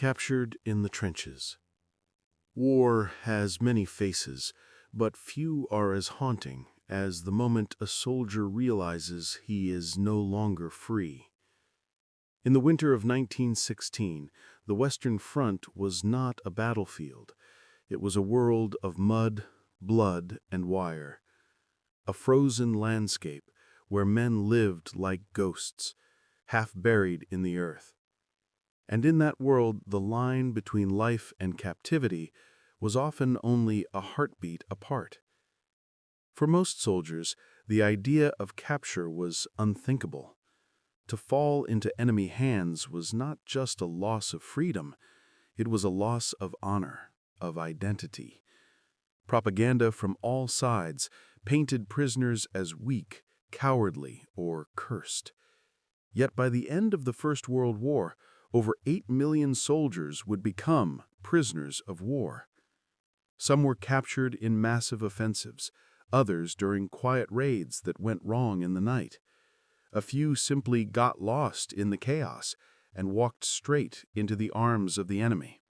Captured in the trenches. War has many faces, but few are as haunting as the moment a soldier realizes he is no longer free. In the winter of 1916, the Western Front was not a battlefield. It was a world of mud, blood, and wire. A frozen landscape where men lived like ghosts, half buried in the earth. And in that world, the line between life and captivity was often only a heartbeat apart. For most soldiers, the idea of capture was unthinkable. To fall into enemy hands was not just a loss of freedom, it was a loss of honor, of identity. Propaganda from all sides painted prisoners as weak, cowardly, or cursed. Yet by the end of the First World War, over 8 million soldiers would become prisoners of war. Some were captured in massive offensives, others during quiet raids that went wrong in the night. A few simply got lost in the chaos and walked straight into the arms of the enemy.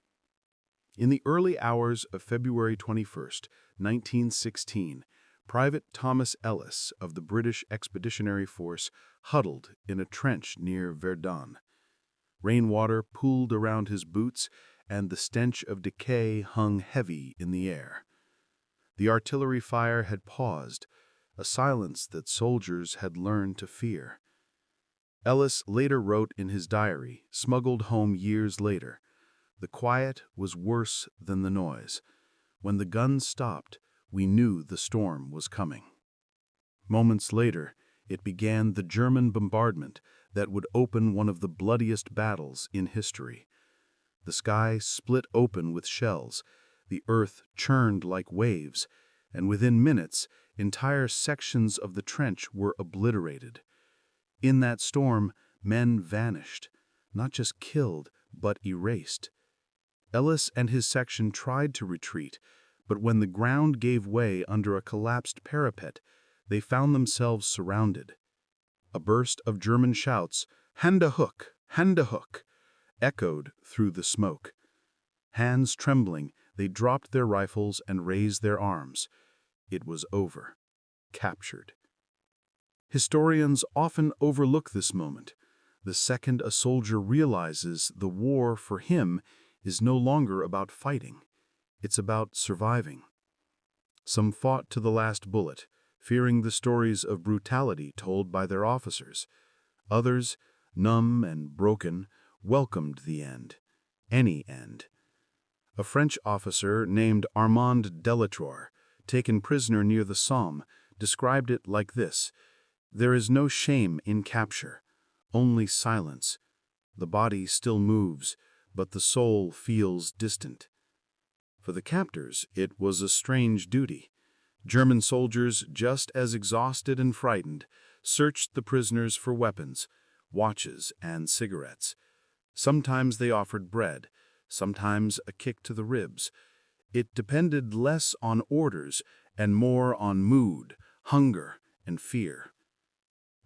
In the early hours of February 21st, 1916, Private Thomas Ellis of the British Expeditionary Force huddled in a trench near Verdun. Rainwater pooled around his boots, and the stench of decay hung heavy in the air. The artillery fire had paused, a silence that soldiers had learned to fear. Ellis later wrote in his diary, smuggled home years later, "The quiet was worse than the noise. When the guns stopped, we knew the storm was coming." Moments later, it began the German bombardment that would open one of the bloodiest battles in history. The sky split open with shells, the earth churned like waves, and within minutes, entire sections of the trench were obliterated. In that storm, men vanished, not just killed, but erased. Ellis and his section tried to retreat, but when the ground gave way under a collapsed parapet, they found themselves surrounded. A burst of German shouts, "Hand a hook! Hand a hook!" echoed through the smoke. Hands trembling, they dropped their rifles and raised their arms. It was over. Captured. Historians often overlook this moment. The second a soldier realizes the war for him is no longer about fighting. It's about surviving. Some fought to the last bullet, fearing the stories of brutality told by their officers. Others, numb and broken, welcomed the end. Any end. A French officer named Armand Delatrour, taken prisoner near the Somme, described it like this: "There is no shame in capture, only silence. The body still moves, but the soul feels distant." For the captors, it was a strange duty. German soldiers, just as exhausted and frightened, searched the prisoners for weapons, watches, and cigarettes. Sometimes they offered bread, sometimes a kick to the ribs. It depended less on orders and more on mood, hunger, and fear.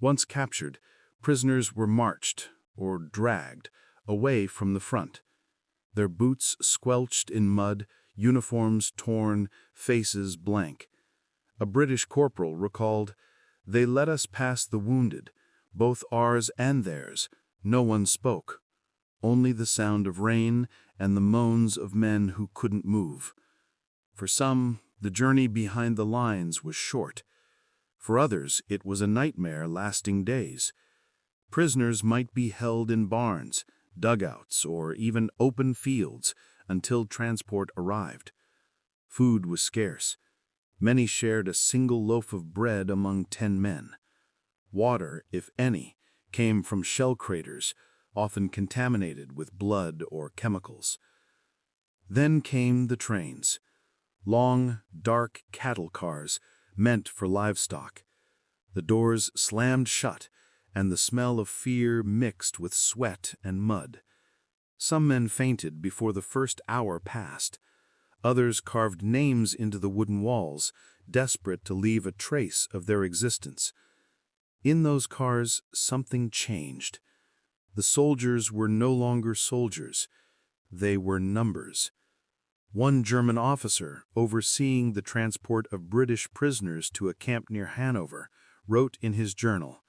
Once captured, prisoners were marched, or dragged, away from the front. Their boots squelched in mud, uniforms torn, faces blank. A British corporal recalled, "They let us pass the wounded, both ours and theirs. No one spoke. Only the sound of rain and the moans of men who couldn't move." For some, the journey behind the lines was short. For others, it was a nightmare lasting days. Prisoners might be held in barns, dugouts, or even open fields until transport arrived. Food was scarce. Many shared a single loaf of bread among 10 men. Water, if any, came from shell craters, often contaminated with blood or chemicals. Then came the trains. Long, dark cattle cars meant for livestock. The doors slammed shut, and the smell of fear mixed with sweat and mud. Some men fainted before the first hour passed. Others carved names into the wooden walls, desperate to leave a trace of their existence. In those cars, something changed. The soldiers were no longer soldiers. They were numbers. One German officer, overseeing the transport of British prisoners to a camp near Hanover, wrote in his journal,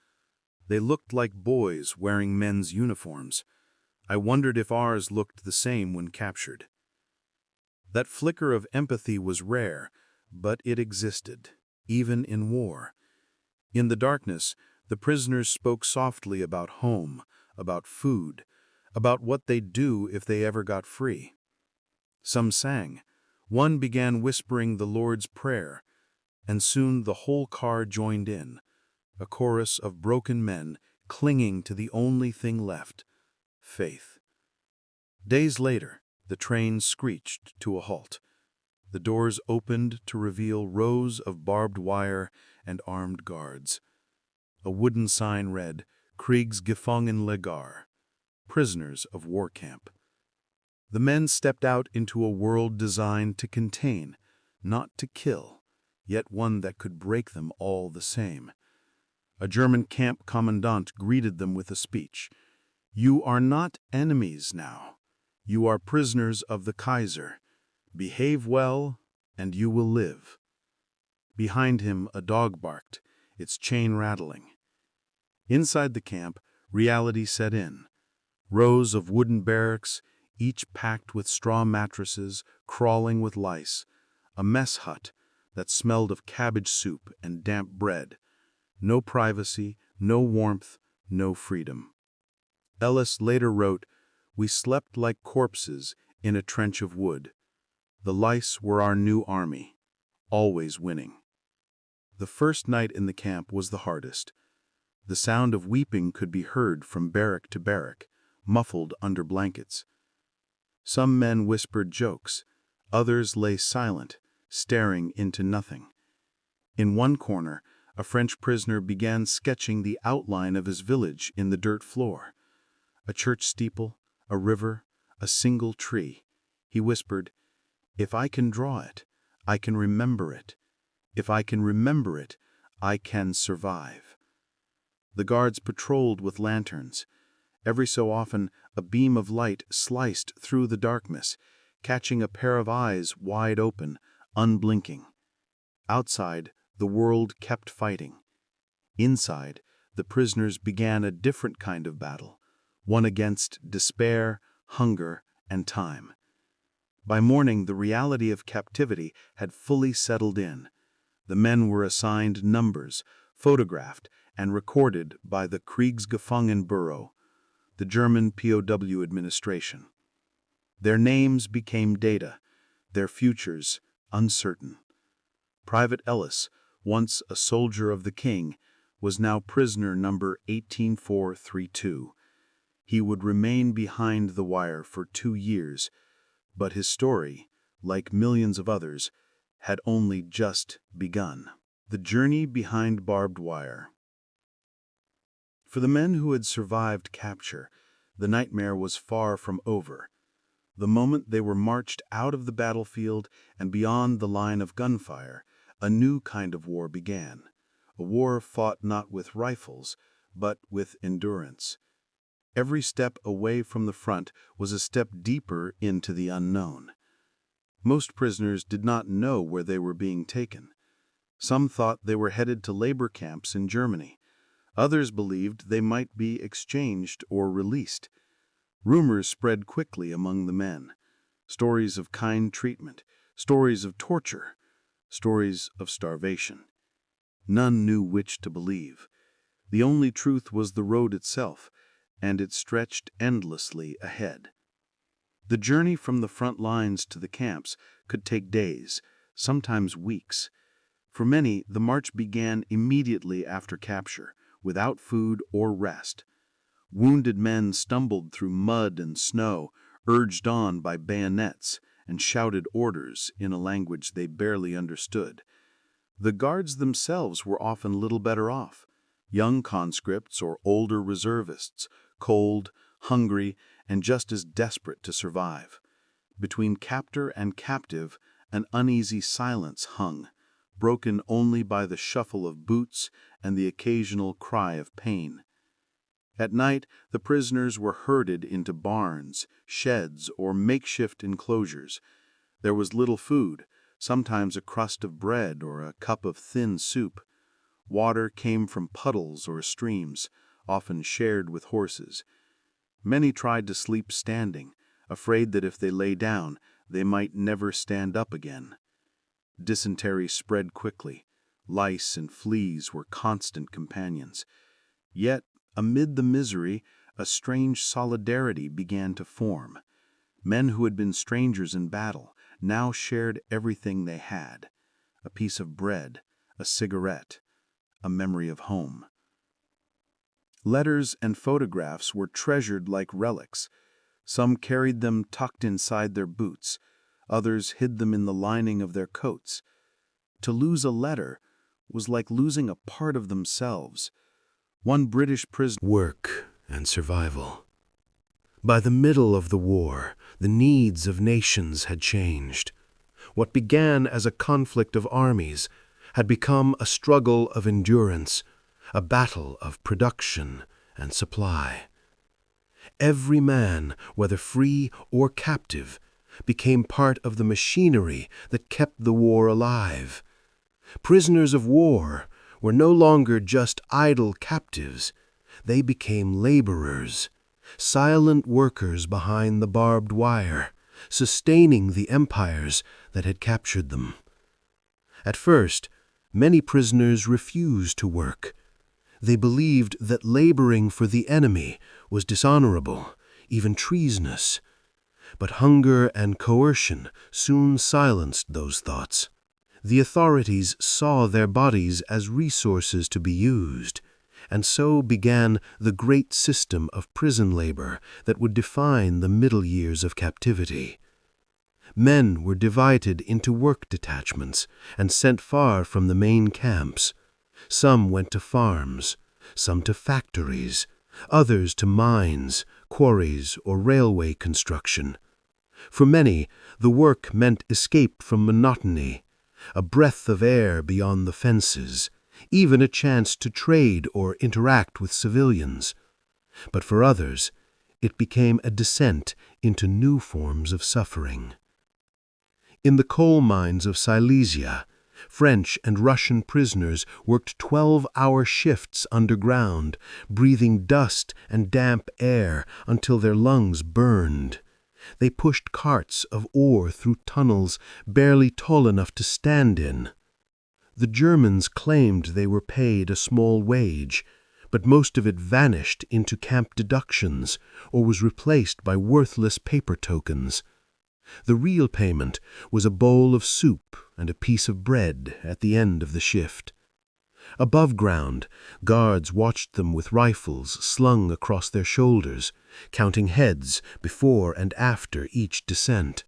"They looked like boys wearing men's uniforms. I wondered if ours looked the same when captured." That flicker of empathy was rare, but it existed, even in war. In the darkness, the prisoners spoke softly about home, about food, about what they'd do if they ever got free. Some sang. One began whispering the Lord's Prayer, and soon the whole car joined in, a chorus of broken men clinging to the only thing left, faith. Days later, the train screeched to a halt. The doors opened to reveal rows of barbed wire and armed guards. A wooden sign read, Kriegsgefangenenlager, prisoners of war camp. The men stepped out into a world designed to contain, not to kill, yet one that could break them all the same. A German camp commandant greeted them with a speech. "You are not enemies now. You are prisoners of the Kaiser. Behave well, and you will live." Behind him, a dog barked, its chain rattling. Inside the camp, reality set in. Rows of wooden barracks, each packed with straw mattresses, crawling with lice. A mess hut that smelled of cabbage soup and damp bread. No privacy, no warmth, no freedom. Ellis later wrote, "We slept like corpses in a trench of wood. The lice were our new army, always winning." The first night in the camp was the hardest. The sound of weeping could be heard from barrack to barrack, muffled under blankets. Some men whispered jokes, others lay silent, staring into nothing. In one corner, a French prisoner began sketching the outline of his village in the dirt floor. A church steeple, a river, a single tree. He whispered, "If I can draw it, I can remember it. If I can remember it, I can survive." The guards patrolled with lanterns. Every so often, a beam of light sliced through the darkness, catching a pair of eyes wide open, unblinking. Outside, the world kept fighting. Inside, the prisoners began a different kind of battle, one against despair, hunger, and time. By morning, the reality of captivity had fully settled in. The men were assigned numbers, photographed, and recorded by the Kriegsgefangenenbureau, the German POW administration. Their names became data, their futures uncertain. Private Ellis, once a soldier of the king, was now prisoner number 18432. He would remain behind the wire for 2 years, but his story, like millions of others, had only just begun. The journey behind barbed wire. For the men who had survived capture, the nightmare was far from over. The moment they were marched out of the battlefield and beyond the line of gunfire, a new kind of war began. A war fought not with rifles, but with endurance. Every step away from the front was a step deeper into the unknown. Most prisoners did not know where they were being taken. Some thought they were headed to labor camps in Germany. Others believed they might be exchanged or released. Rumors spread quickly among the men. Stories of kind treatment, stories of torture, stories of starvation. None knew which to believe. The only truth was the road itself, and it stretched endlessly ahead. The journey from the front lines to the camps could take days, sometimes weeks. For many, the march began immediately after capture, without food or rest. Wounded men stumbled through mud and snow, urged on by bayonets, and shouted orders in a language they barely understood. The guards themselves were often little better off. Young conscripts or older reservists, cold, hungry, and just as desperate to survive. Between captor and captive, an uneasy silence hung, broken only by the shuffle of boots and the occasional cry of pain. At night, the prisoners were herded into barns, sheds, or makeshift enclosures. There was little food, sometimes a crust of bread or a cup of thin soup. Water came from puddles or streams, often shared with horses. Many tried to sleep standing, afraid that if they lay down, they might never stand up again. Dysentery spread quickly. Lice and fleas were constant companions. Yet, amid the misery, a strange solidarity began to form. Men who had been strangers in battle now shared everything they had: a piece of bread, a cigarette, a memory of home. Letters and photographs were treasured like relics. Some carried them tucked inside their boots. Others hid them in the lining of their coats. To lose a letter was like losing a part of themselves. One British prisoner. Work and survival. By the middle of the war, the needs of nations had changed. What began as a conflict of armies had become a struggle of endurance, a battle of production and supply. Every man, whether free or captive, became part of the machinery that kept the war alive. Prisoners of war were no longer just idle captives. They became laborers, silent workers behind the barbed wire, sustaining the empires that had captured them. At first, many prisoners refused to work. They believed that laboring for the enemy was dishonorable, even treasonous. But hunger and coercion soon silenced those thoughts. The authorities saw their bodies as resources to be used, and so began the great system of prison labor that would define the middle years of captivity. Men were divided into work detachments and sent far from the main camps. Some went to farms, some to factories, others to mines, quarries, or railway construction. For many, the work meant escape from monotony, a breath of air beyond the fences, even a chance to trade or interact with civilians. But for others, it became a descent into new forms of suffering. In the coal mines of Silesia, French and Russian prisoners worked 12-hour shifts underground, breathing dust and damp air until their lungs burned. They pushed carts of ore through tunnels barely tall enough to stand in. The Germans claimed they were paid a small wage, but most of it vanished into camp deductions or was replaced by worthless paper tokens. The real payment was a bowl of soup and a piece of bread at the end of the shift. Above ground, guards watched them with rifles slung across their shoulders, counting heads before and after each descent.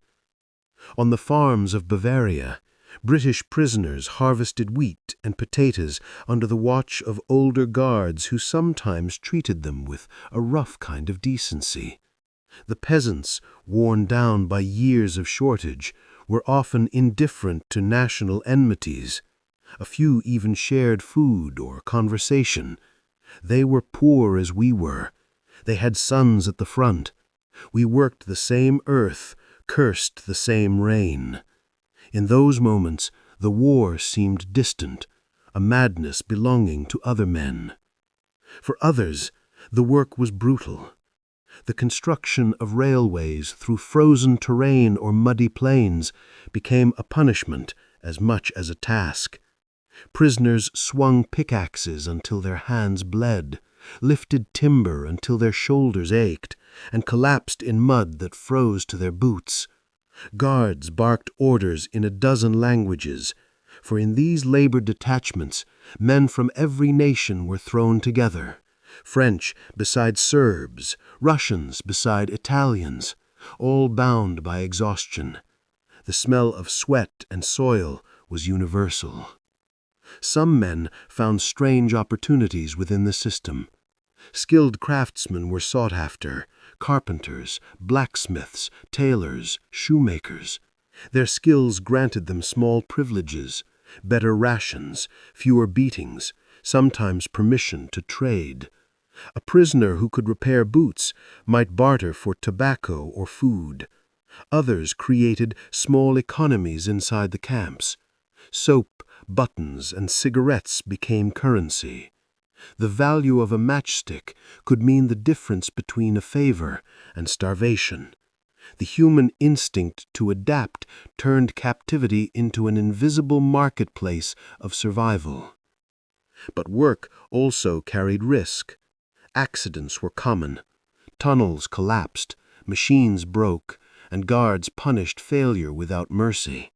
On the farms of Bavaria, British prisoners harvested wheat and potatoes under the watch of older guards who sometimes treated them with a rough kind of decency. The peasants, worn down by years of shortage, were often indifferent to national enmities. A few even shared food or conversation. They were poor as we were. They had sons at the front. We worked the same earth, cursed the same rain. In those moments, the war seemed distant, a madness belonging to other men. For others, the work was brutal. The construction of railways through frozen terrain or muddy plains became a punishment as much as a task. Prisoners swung pickaxes until their hands bled, lifted timber until their shoulders ached, and collapsed in mud that froze to their boots. Guards barked orders in a dozen languages, for in these labor detachments, men from every nation were thrown together. French beside Serbs, Russians beside Italians, all bound by exhaustion. The smell of sweat and soil was universal. Some men found strange opportunities within the system. Skilled craftsmen were sought after: carpenters, blacksmiths, tailors, shoemakers. Their skills granted them small privileges, better rations, fewer beatings, sometimes permission to trade. A prisoner who could repair boots might barter for tobacco or food. Others created small economies inside the camps. Soap, buttons, and cigarettes became currency. The value of a matchstick could mean the difference between a favor and starvation. The human instinct to adapt turned captivity into an invisible marketplace of survival. But work also carried risk. Accidents were common. Tunnels collapsed, machines broke, and guards punished failure without mercy.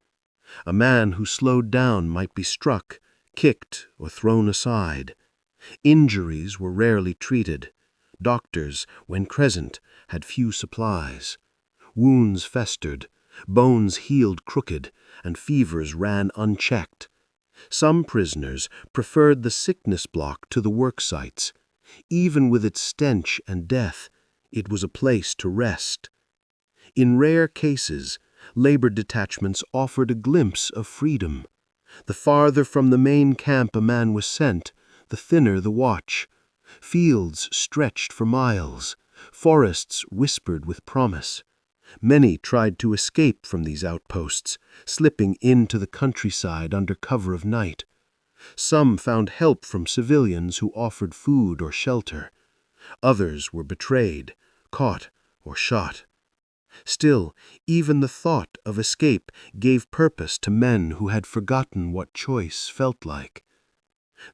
A man who slowed down might be struck, kicked, or thrown aside. Injuries were rarely treated. Doctors, when present, had few supplies. Wounds festered, bones healed crooked, and fevers ran unchecked. Some prisoners preferred the sickness block to the work sites. Even with its stench and death, it was a place to rest. In rare cases, labor detachments offered a glimpse of freedom. The farther from the main camp a man was sent, the thinner the watch. Fields stretched for miles. Forests whispered with promise. Many tried to escape from these outposts, slipping into the countryside under cover of night. Some found help from civilians who offered food or shelter. Others were betrayed, caught, or shot. Still, even the thought of escape gave purpose to men who had forgotten what choice felt like.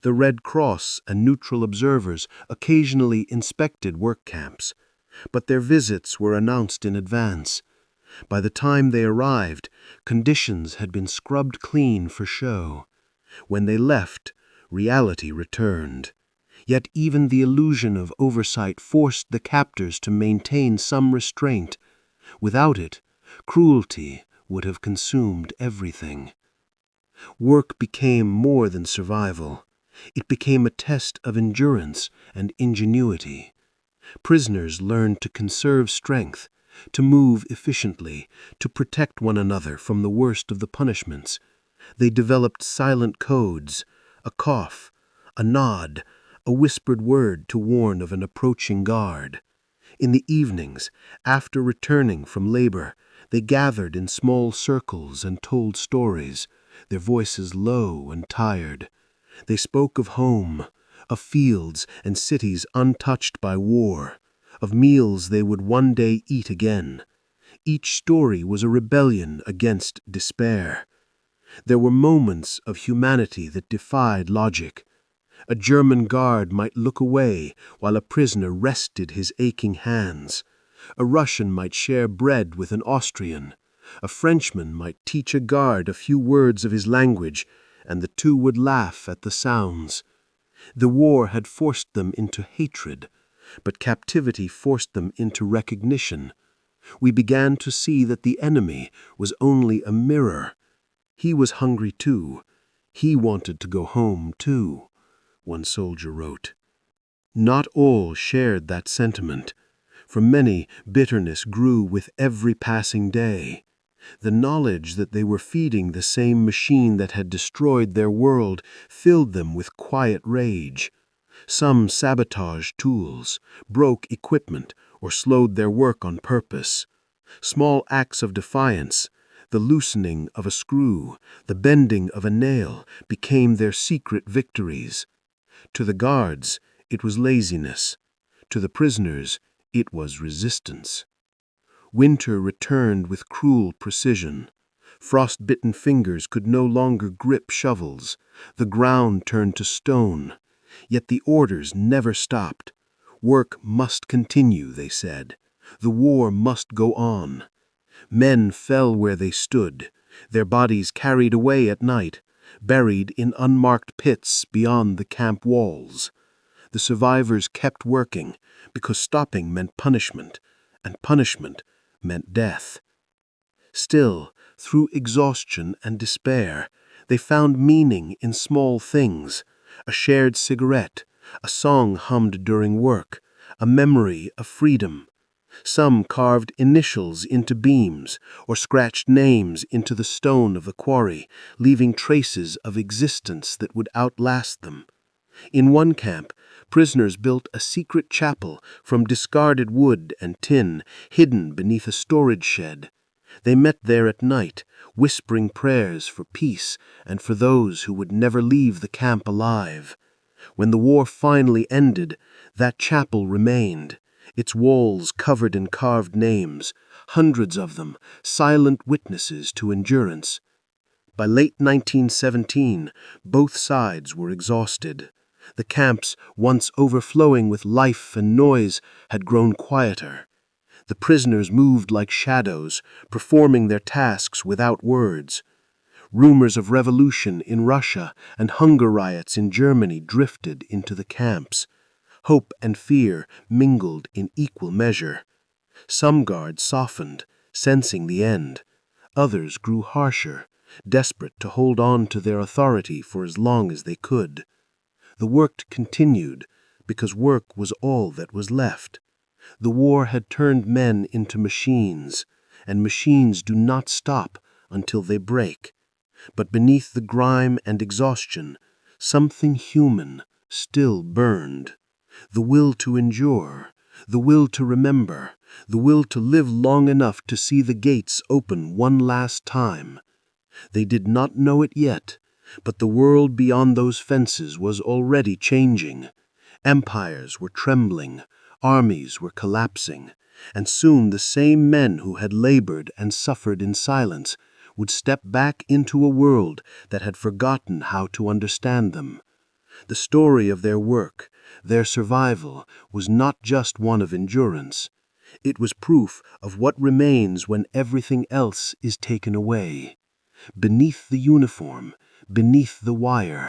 The Red Cross and neutral observers occasionally inspected work camps, but their visits were announced in advance. By the time they arrived, conditions had been scrubbed clean for show. When they left, reality returned. Yet even the illusion of oversight forced the captors to maintain some restraint. Without it, cruelty would have consumed everything. Work became more than survival. It became a test of endurance and ingenuity. Prisoners learned to conserve strength, to move efficiently, to protect one another from the worst of the punishments. They developed silent codes, a cough, a nod, a whispered word to warn of an approaching guard. In the evenings, after returning from labor, they gathered in small circles and told stories, their voices low and tired. They spoke of home, of fields and cities untouched by war, of meals they would one day eat again. Each story was a rebellion against despair. There were moments of humanity that defied logic. A German guard might look away while a prisoner rested his aching hands. A Russian might share bread with an Austrian. A Frenchman might teach a guard a few words of his language, and the two would laugh at the sounds. The war had forced them into hatred, but captivity forced them into recognition. We began to see that the enemy was only a mirror. He was hungry too. He wanted to go home too, one soldier wrote. Not all shared that sentiment. For many, bitterness grew with every passing day. The knowledge that they were feeding the same machine that had destroyed their world filled them with quiet rage. Some sabotaged tools, broke equipment, or slowed their work on purpose. Small acts of defiance, the loosening of a screw, the bending of a nail, became their secret victories. To the guards, it was laziness. To the prisoners, it was resistance. Winter returned with cruel precision. Frost-bitten fingers could no longer grip shovels. The ground turned to stone. Yet the orders never stopped. Work must continue, they said. The war must go on. Men fell where they stood, their bodies carried away at night, buried in unmarked pits beyond the camp walls. The survivors kept working because stopping meant punishment, and punishment meant death. Still, through exhaustion and despair, they found meaning in small things: a shared cigarette, a song hummed during work, a memory of freedom. Some carved initials into beams or scratched names into the stone of the quarry, leaving traces of existence that would outlast them. In one camp, Prisoners built a secret chapel from discarded wood and tin, hidden beneath a storage shed. They met there at night, whispering prayers for peace and for those who would never leave the camp alive. When the war finally ended, that chapel remained, its walls covered in carved names, hundreds of them, silent witnesses to endurance. By late 1917, both sides were exhausted. The camps, once overflowing with life and noise, had grown quieter. The prisoners moved like shadows, performing their tasks without words. Rumors of revolution in Russia and hunger riots in Germany drifted into the camps. Hope and fear mingled in equal measure. Some guards softened, sensing the end. Others grew harsher, desperate to hold on to their authority for as long as they could. The work continued, because work was all that was left. The war had turned men into machines, and machines do not stop until they break. But beneath the grime and exhaustion, something human still burned. The will to endure, the will to remember, the will to live long enough to see the gates open one last time. They did not know it yet, but the world beyond those fences was already changing. Empires were trembling, armies were collapsing, and soon the same men who had labored and suffered in silence would step back into a world that had forgotten how to understand them. The story of their work, their survival, was not just one of endurance. It was proof of what remains when everything else is taken away. Beneath the uniform, beneath the wire,